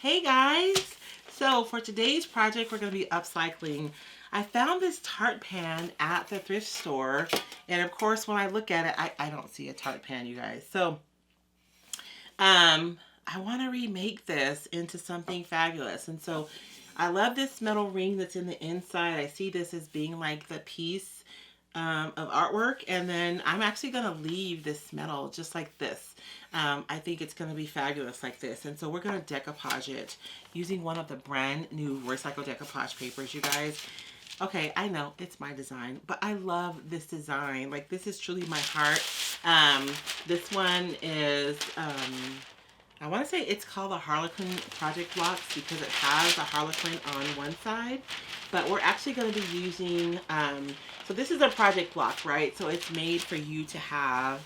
Hey guys! So for today's project, we're going to be upcycling. I found this Tart pan at the thrift store, and of course when I look at it, I don't see a Tart pan, you guys. So I want to remake this into something fabulous. And so I love this metal ring that's in the inside. I see this as being like the piece of artwork, and then I'm actually going to leave this metal just like this. I think it's going to be fabulous like this, and so we're going to decoupage it using one of the brand new Roycycled Decoupage papers, you guys. Okay, I know it's my design, but I love this design. Like, this is truly my heart. This one is I want to say it's called the Harlequin Project Blocks because it has a Harlequin on one side, but we're actually going to be using, so this is a project block, right? So it's made for you to have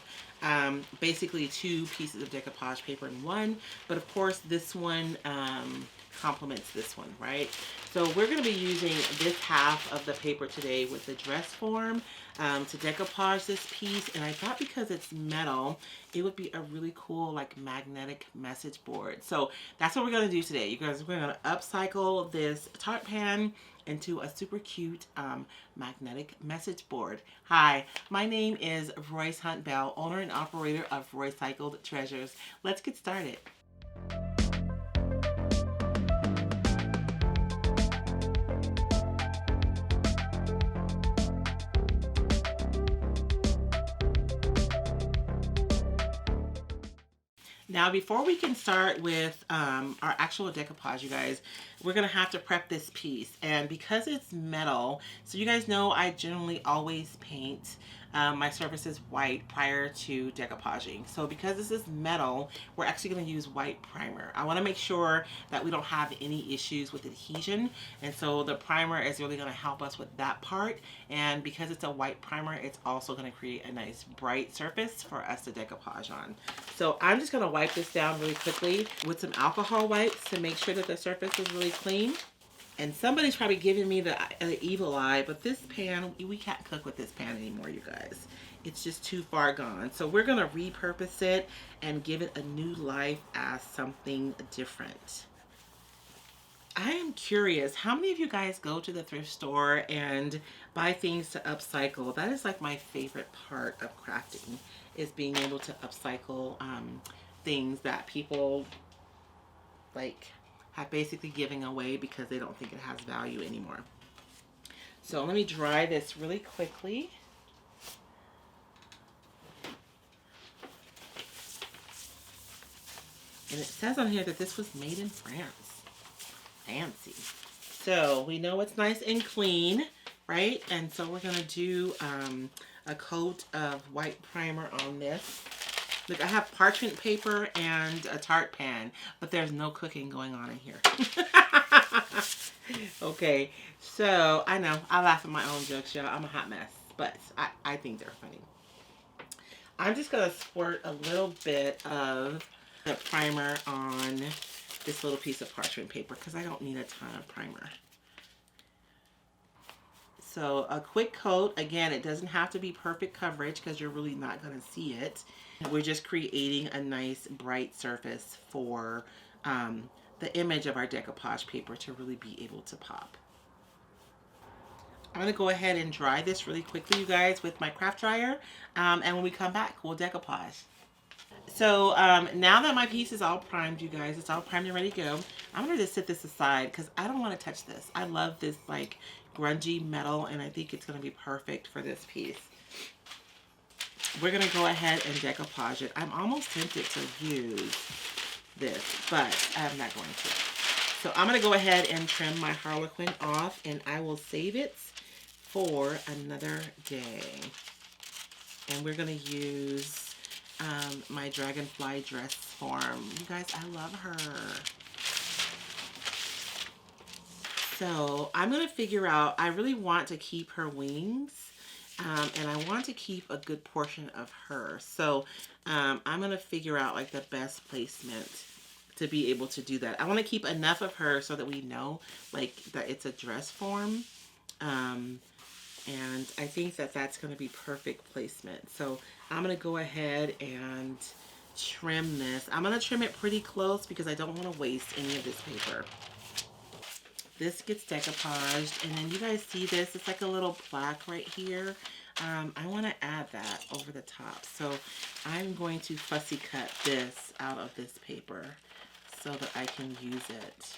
basically two pieces of decoupage paper in one, but of course this one complements this one, right? So we're going to be using this half of the paper today with the dress form to decoupage this piece, and I thought because it's metal, it would be a really cool like magnetic message board. So that's what we're going to do today, you guys. We're going to upcycle this Tart pan into a super cute magnetic message board. Hi, my name is Royce Hunt Bell, owner and operator of Roycycled Treasures. Let's get started. Now, before we can start with our actual decoupage, you guys, we're going to have to prep this piece. And because it's metal, so you guys know I generally always paint my surfaces white prior to decoupaging. So because this is metal, we're actually going to use white primer. I want to make sure that we don't have any issues with adhesion. And so the primer is really going to help us with that part. And because it's a white primer, it's also going to create a nice bright surface for us to decoupage on. So I'm just going to wipe this down really quickly with some alcohol wipes to make sure that the surface is really clean. And somebody's probably giving me the evil eye, but this pan, we can't cook with this pan anymore, you guys. It's just too far gone. So we're going to repurpose it and give it a new life as something different. I am curious, how many of you guys go to the thrift store and buy things to upcycle? That is like my favorite part of crafting, is being able to upcycle things that people like have basically giving away because they don't think it has value anymore. So let me dry this really quickly. And it says on here that this was made in France. Fancy. So we know it's nice and clean, right? And so we're going to do a coat of white primer on this. Look, I have parchment paper and a Tart pan, but there's no cooking going on in here. Okay, so I know, I laugh at my own jokes, y'all. I'm a hot mess, but I think they're funny. I'm just going to squirt a little bit of the primer on this little piece of parchment paper because I don't need a ton of primer. So a quick coat. Again, it doesn't have to be perfect coverage because you're really not going to see it. We're just creating a nice bright surface for the image of our decoupage paper to really be able to pop. I'm going to go ahead and dry this really quickly, you guys, with my craft dryer. And when we come back, we'll decoupage. So now that my piece is all primed, you guys, it's all primed and ready to go, I'm going to just set this aside because I don't want to touch this. I love this like grungy metal, and I think it's going to be perfect for this piece. We're going to go ahead and decoupage it. I'm almost tempted to use this, but I'm not going to. So I'm going to go ahead and trim my Harlequin off, and I will save it for another day. And we're going to use my dragonfly dress form. You guys, I love her. So I'm going to figure out, I really want to keep her wings. And I want to keep a good portion of her. So I'm going to figure out like the best placement to be able to do that. I want to keep enough of her so that we know like that it's a dress form. And I think that that's going to be perfect placement. So I'm going to go ahead and trim this. I'm going to trim it pretty close because I don't want to waste any of this paper. This gets decoupaged, and then you guys see this, it's like a little plaque right here. I want to add that over the top. So I'm going to fussy cut this out of this paper so that I can use it.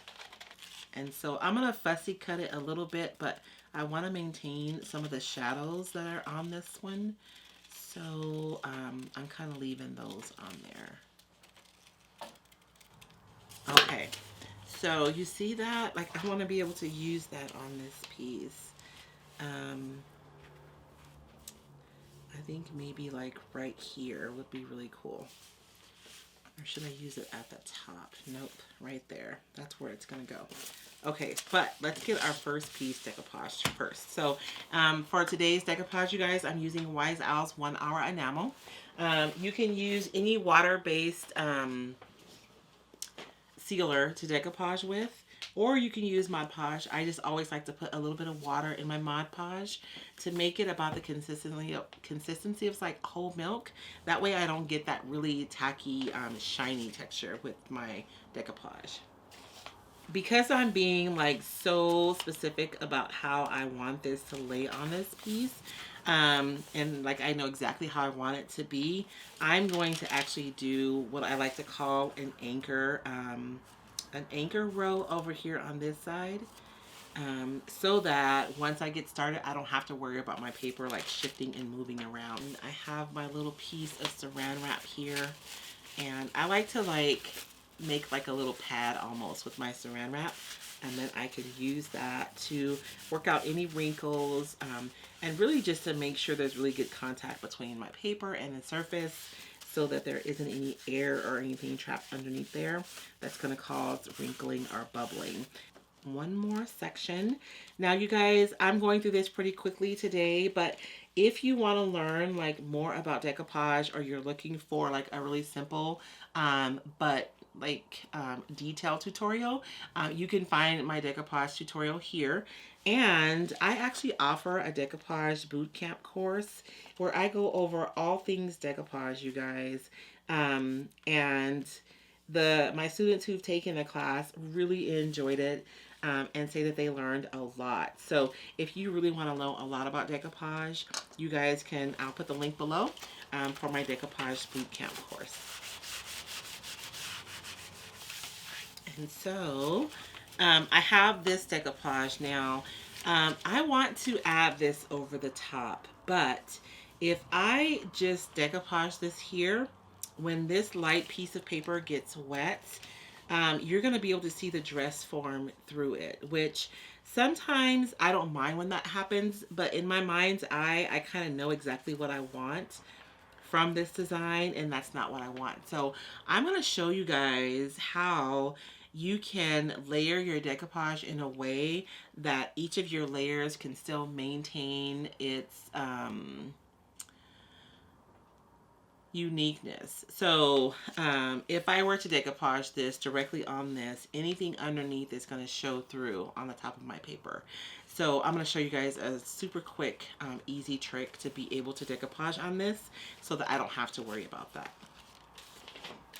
And so I'm going to fussy cut it a little bit, but I want to maintain some of the shadows that are on this one. So I'm kind of leaving those on there. Okay, so you see that? Like, I want to be able to use that on this piece. I think maybe like right here would be really cool. Or should I use it at the top? Nope, right there. That's where it's gonna go. Okay, but let's get our first piece decoupaged first. So for today's decoupage, you guys, I'm using Wise Owl's 1 Hour Enamel. You can use any water-based sealer to decoupage with, or you can use Mod Podge. I just always like to put a little bit of water in my Mod Podge to make it about the consistency of like whole milk. That way I don't get that really tacky, shiny texture with my decoupage. Because I'm being like so specific about how I want this to lay on this piece, and like I know exactly how I want it to be, I'm going to actually do what I like to call an anchor row over here on this side, so that once I get started, I don't have to worry about my paper like shifting and moving around. I have my little piece of saran wrap here, and I like to like make like a little pad almost with my saran wrap, and then I can use that to work out any wrinkles, and really just to make sure there's really good contact between my paper and the surface, so that there isn't any air or anything trapped underneath there that's going to cause wrinkling or bubbling. One more section. Now you guys, I'm going through this pretty quickly today, but if you want to learn like more about decoupage, or you're looking for like a really simple but like detailed tutorial, you can find my decoupage tutorial here. And I actually offer a decoupage bootcamp course where I go over all things decoupage, you guys. And my students who've taken the class really enjoyed it, and say that they learned a lot. So if you really want to know a lot about decoupage, you guys can, I'll put the link below for my decoupage bootcamp course. And so I have this decoupage now. I want to add this over the top, but if I just decoupage this here, when this light piece of paper gets wet, you're going to be able to see the dress form through it, which sometimes I don't mind when that happens, but in my mind's eye, I kind of know exactly what I want from this design, and that's not what I want. So I'm going to show you guys how you can layer your decoupage in a way that each of your layers can still maintain its uniqueness. So if I were to decoupage this directly on this, anything underneath is going to show through on the top of my paper. So I'm going to show you guys a super quick, easy trick to be able to decoupage on this so that I don't have to worry about that.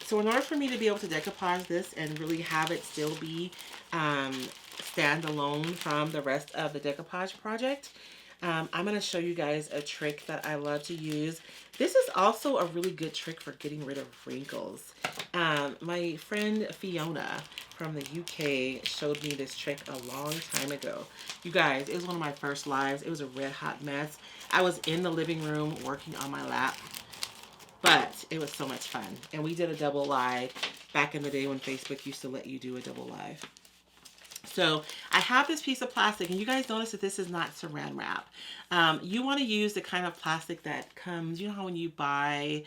So in order for me to be able to decoupage this and really have it still be standalone from the rest of the decoupage project, I'm going to show you guys a trick that I love to use. This is also a really good trick for getting rid of wrinkles. My friend Fiona from the UK showed me this trick a long time ago. You guys, it was one of my first lives. It was a red hot mess. I was in the living room working on my lap, but it was so much fun. And we did a double live back in the day when Facebook used to let you do a double live. So I have this piece of plastic, and you guys notice that this is not saran wrap. You want to use the kind of plastic that comes, you know how when you buy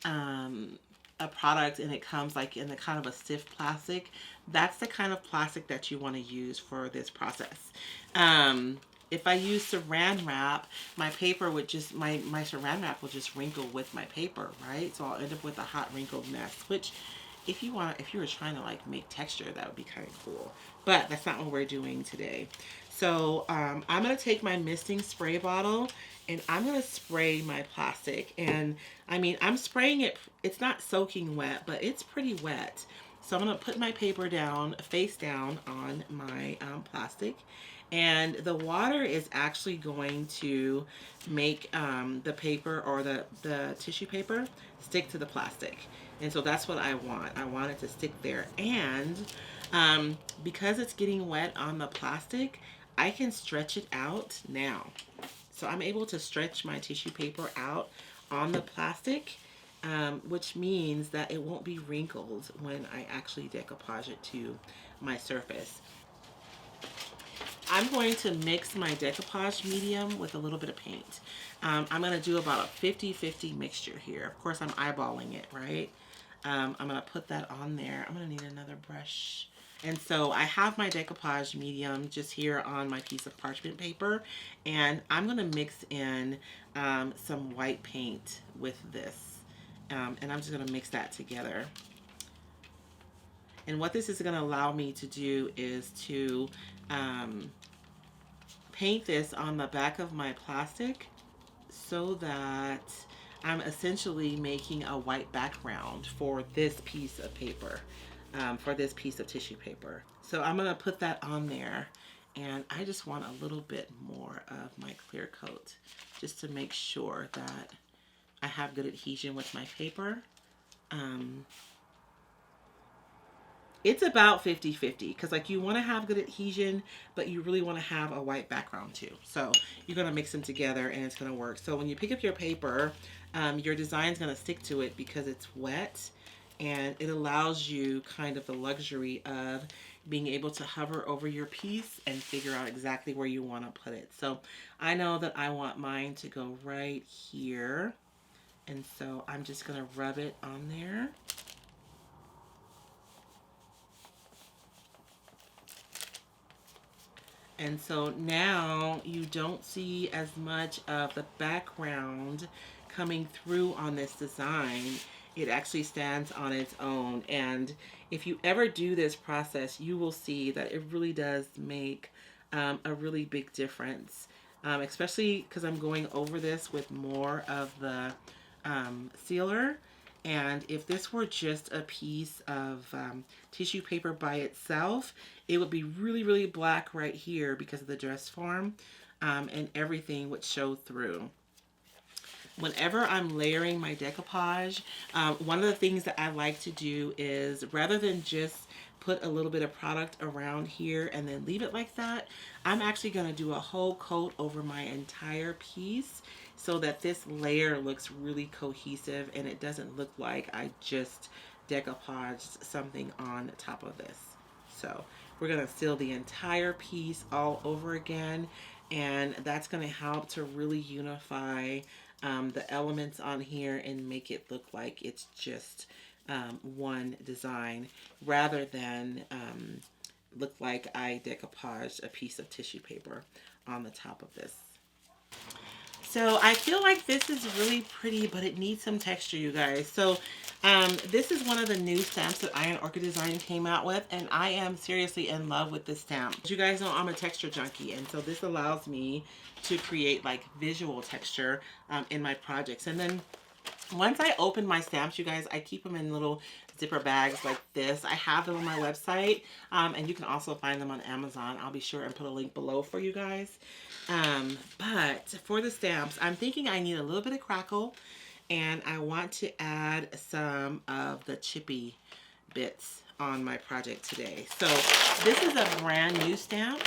a product and it comes like in the kind of a stiff plastic? That's the kind of plastic that you want to use for this process. If I use saran wrap, my paper would just, my saran wrap will just wrinkle with my paper, right? So I'll end up with a hot wrinkled mess, which if you were trying to like make texture, that would be kind of cool. But that's not what we're doing today. So I'm gonna take my misting spray bottle and I'm gonna spray my plastic. And I mean, I'm spraying it. It's not soaking wet, but it's pretty wet. So I'm gonna put my paper down, face down on my plastic. And the water is actually going to make the paper or the tissue paper stick to the plastic. And so that's what I want. I want it to stick there. And because it's getting wet on the plastic, I can stretch it out now. So I'm able to stretch my tissue paper out on the plastic, which means that it won't be wrinkled when I actually decoupage it to my surface. I'm going to mix my decoupage medium with a little bit of paint. I'm going to do about a 50-50 mixture here. Of course, I'm eyeballing it, right? I'm going to put that on there. I'm going to need another brush. And so I have my decoupage medium just here on my piece of parchment paper. And I'm going to mix in some white paint with this. And I'm just going to mix that together. And what this is going to allow me to do is to paint this on the back of my plastic so that I'm essentially making a white background for this piece of paper, for this piece of tissue paper. So I'm going to put that on there, and I just want a little bit more of my clear coat just to make sure that I have good adhesion with my paper. It's about 50-50 because like you want to have good adhesion, but you really want to have a white background too. So you're going to mix them together and it's going to work. So when you pick up your paper, your design's going to stick to it because it's wet, and it allows you kind of the luxury of being able to hover over your piece and figure out exactly where you want to put it. So I know that I want mine to go right here. And so I'm just going to rub it on there. And so now you don't see as much of the background coming through on this design. It actually stands on its own. And if you ever do this process, you will see that it really does make a really big difference. Especially because I'm going over this with more of the sealer. And if this were just a piece of tissue paper by itself, it would be really, really black right here because of the dress form, and everything would show through. Whenever I'm layering my decoupage, one of the things that I like to do is rather than just put a little bit of product around here and then leave it like that, I'm actually going to do a whole coat over my entire piece so that this layer looks really cohesive and it doesn't look like I just decoupaged something on top of this. So we're going to seal the entire piece all over again, and that's going to help to really unify the elements on here and make it look like it's just one design rather than look like I decoupaged a piece of tissue paper on the top of this. So I feel like this is really pretty, but it needs some texture, you guys. So this is one of the new stamps that Iron Orchid Design came out with, and I am seriously in love with this stamp. As you guys know, I'm a texture junkie, and so this allows me to create like visual texture in my projects. And then once I open my stamps, you guys, I keep them in little zipper bags like this. I have them on my website, and you can also find them on Amazon. I'll be sure and put a link below for you guys. But for the stamps, I'm thinking I need a little bit of crackle, and I want to add some of the chippy bits on my project today. So this is a brand new stamp.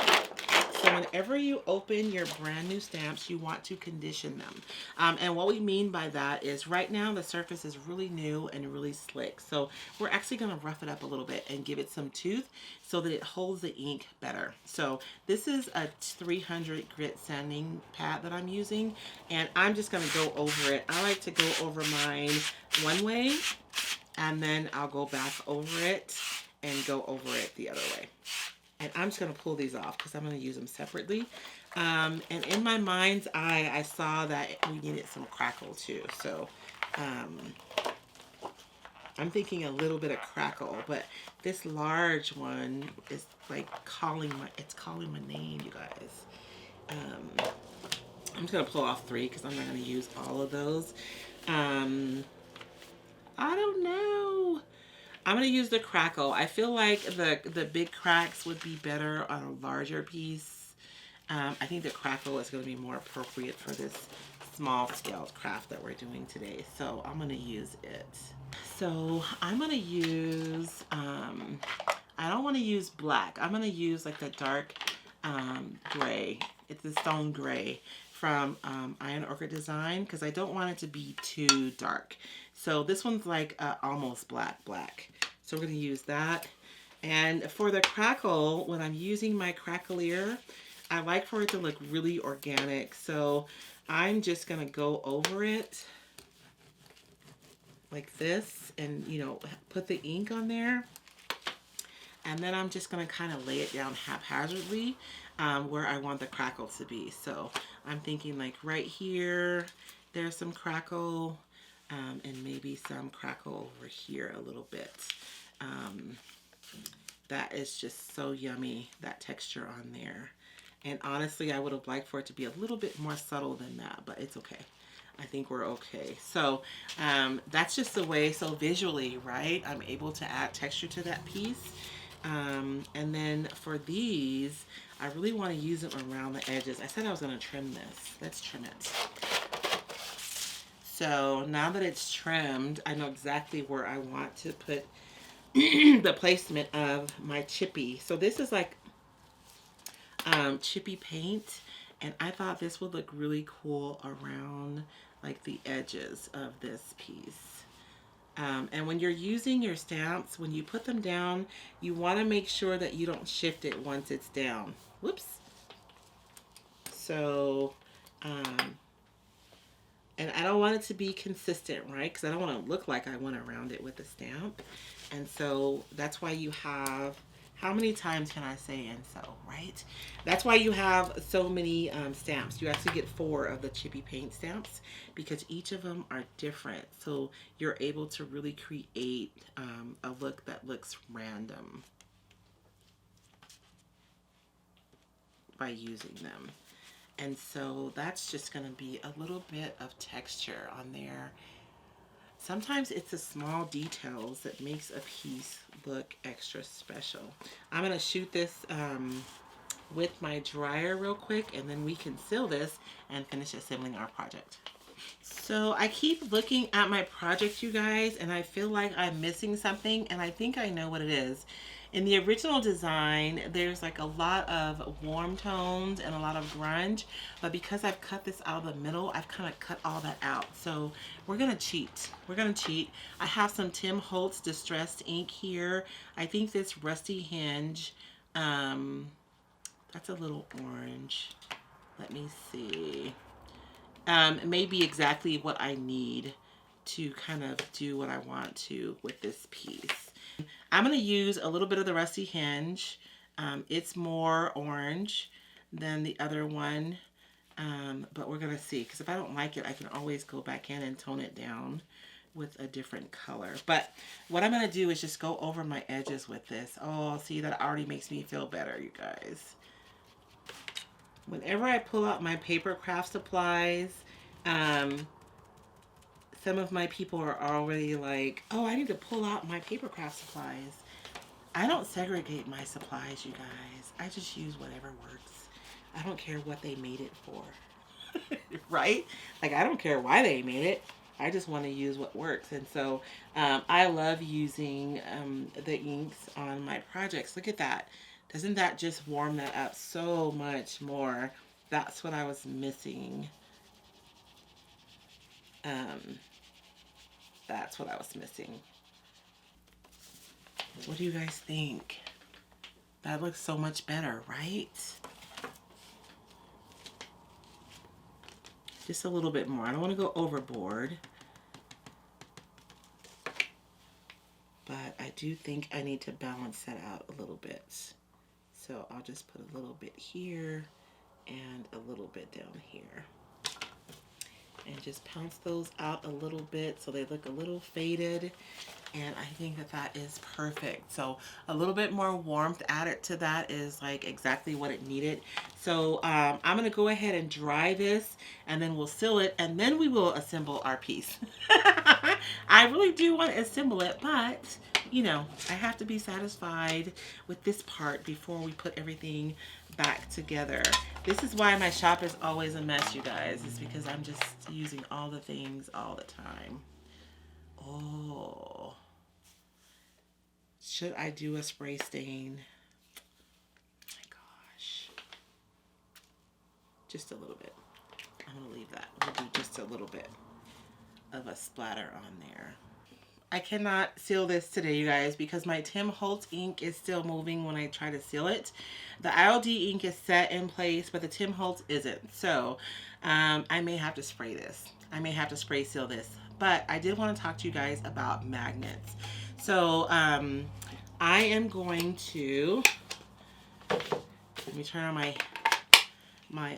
So whenever you open your brand new stamps, you want to condition them. And what we mean by that is right now the surface is really new and really slick. So we're actually going to rough it up a little bit and give it some tooth so that it holds the ink better. So this is a 300 grit sanding pad that I'm using, and I'm just going to go over it. I like to go over mine one way, and then I'll go back over it and go over it the other way. And I'm just going to pull these off because I'm going to use them separately. And in my mind's eye, I saw that we needed some crackle too. So I'm thinking a little bit of crackle, but this large one is like it's calling my name, you guys. I'm just gonna pull off 3 because I'm not gonna use all of those. I don't know. I'm gonna use the crackle. I feel like the big cracks would be better on a larger piece. I think the crackle is gonna be more appropriate for this small scaled craft that we're doing today. So I'm gonna use it. So I'm gonna use, I don't wanna use black. I'm gonna use like the dark gray. It's the stone gray from Iron Orchid Design because I don't want it to be too dark. So this one's like almost black. So we're gonna use that. And for the crackle, when I'm using my cracklier, I like for it to look really organic. So I'm just gonna go over it like this and, you know, put the ink on there. And then I'm just gonna kind of lay it down haphazardly where I want the crackle to be. So I'm thinking like right here, there's some crackle and maybe some crackle over here a little bit. That is just so yummy, that texture on there. And honestly, I would have liked for it to be a little bit more subtle than that, but it's okay. I think we're okay. So that's just the way, so visually, right, I'm able to add texture to that piece. And then for these, I really want to use them around the edges. I said I was going to trim this. Let's trim it. So now that it's trimmed, I know exactly where I want to put the placement of my chippy. So this is like chippy paint, and I thought this would look really cool around like the edges of this piece. And when you're using your stamps, when you put them down, you want to make sure that you don't shift it once it's down. Whoops. So, and I don't want it to be consistent, right? Because I don't want to look like I went around it with a stamp. And so that's why you have, how many times can I say and so, right? That's why you have so many stamps. You actually get 4 of the chippy paint stamps because each of them are different. So you're able to really create a look that looks random by using them. And so that's just going to be a little bit of texture on there. Sometimes it's the small details that makes a piece look extra special. I'm going to shoot this with my dryer real quick, and then we can seal this and finish assembling our project. So I keep looking at my project, you guys, and I feel like I'm missing something, and I think I know what it is. In the original design, there's like a lot of warm tones and a lot of grunge, but because I've cut this out of the middle, I've kind of cut all that out. So we're gonna cheat. We're gonna cheat. I have some Tim Holtz Distressed ink here. I think this Rusty Hinge, that's a little orange. Let me see. It may be exactly what I need to kind of do what I want to with this piece. I'm going to use a little bit of the Rusty Hinge. It's more orange than the other one, but we're going to see, because if I don't like it, I can always go back in and tone it down with a different color. But what I'm going to do is just go over my edges with this. Oh, see, that already makes me feel better, you guys. Whenever I pull out my paper craft supplies, some of my people are already like, oh, I need to pull out my paper craft supplies. I don't segregate my supplies, you guys. I just use whatever works. I don't care what they made it for. Right? Like, I don't care why they made it. I just want to use what works. And so I love using the inks on my projects. Look at that. Doesn't that just warm that up so much more? That's what I was missing. That's what I was missing. What do you guys think? That looks so much better, right? Just a little bit more. I don't want to go overboard. But I do think I need to balance that out a little bit. So I'll just put a little bit here and a little bit down here. and just pounce those out a little bit so they look a little faded. And I think that that is perfect. So a little bit more warmth added to that is like exactly what it needed. So I'm going to go ahead and dry this, and then we'll seal it, and then we will assemble our piece. I really do want to assemble it, but you know, I have to be satisfied with this part before we put everything back together. This is why my shop is always a mess, you guys. It's because I'm just using all the things all the time. Oh, should I do a spray stain? Oh my gosh, just a little bit. I'm gonna leave that. We'll do just a little bit of a splatter on there. I cannot seal this today, you guys, because my Tim Holtz ink is still moving when I try to seal it. The ILD ink is set in place, but the Tim Holtz isn't. So I may have to spray this. I may have to spray seal this. But I did want to talk to you guys about magnets. So I am going to, let me turn on my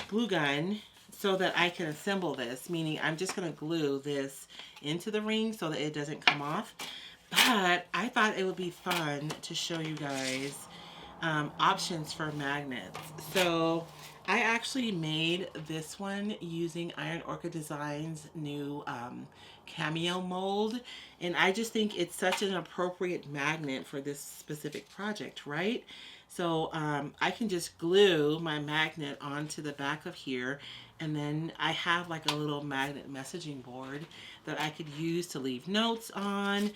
glue gun so that I can assemble this, meaning I'm just going to glue this into the ring so that it doesn't come off. But I thought it would be fun to show you guys options for magnets. So I actually made this one using Iron Orchid Designs' new cameo mold, and I just think it's such an appropriate magnet for this specific project, right? So I can just glue my magnet onto the back of here, and then I have like a little magnet messaging board that I could use to leave notes on.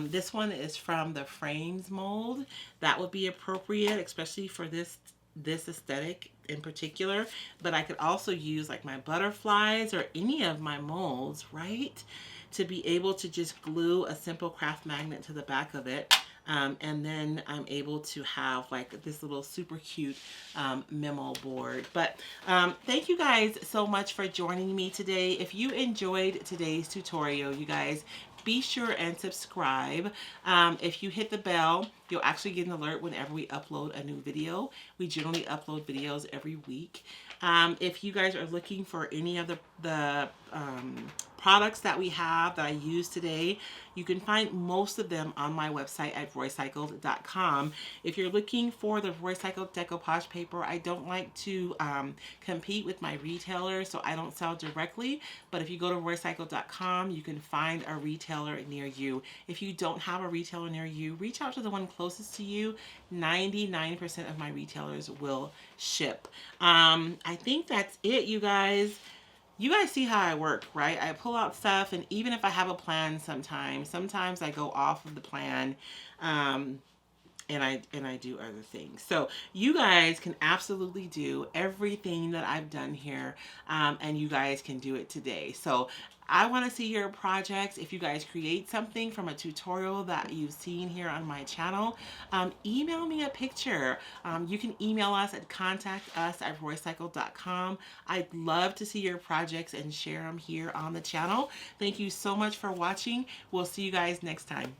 This one is from the frames mold. That would be appropriate, especially for this aesthetic in particular. But I could also use like my butterflies or any of my molds, right, to be able to just glue a simple craft magnet to the back of it. And then I'm able to have like this little super cute memo board. But thank you guys so much for joining me today. If you enjoyed today's tutorial, you guys, be sure and subscribe. If you hit the bell, you'll actually get an alert whenever we upload a new video. We generally upload videos every week. If you guys are looking for any of the products that we have that I use today, you can find most of them on my website at roycycled.com. If you're looking for the Roycycled Decoupage Paper, I don't like to compete with my retailers, so I don't sell directly. But if you go to roycycled.com, you can find a retailer near you. If you don't have a retailer near you, reach out to the one closest to you. 99% of my retailers will ship. I think that's it, you guys. You guys see how I work, right? I pull out stuff, and even if I have a plan sometimes I go off of the plan, and I do other things. So you guys can absolutely do everything that I've done here, and you guys can do it today. So I want to see your projects. If you guys create something from a tutorial that you've seen here on my channel, email me a picture. You can email us at contactus@roycycled.com. I'd love to see your projects and share them here on the channel. Thank you so much for watching. We'll see you guys next time.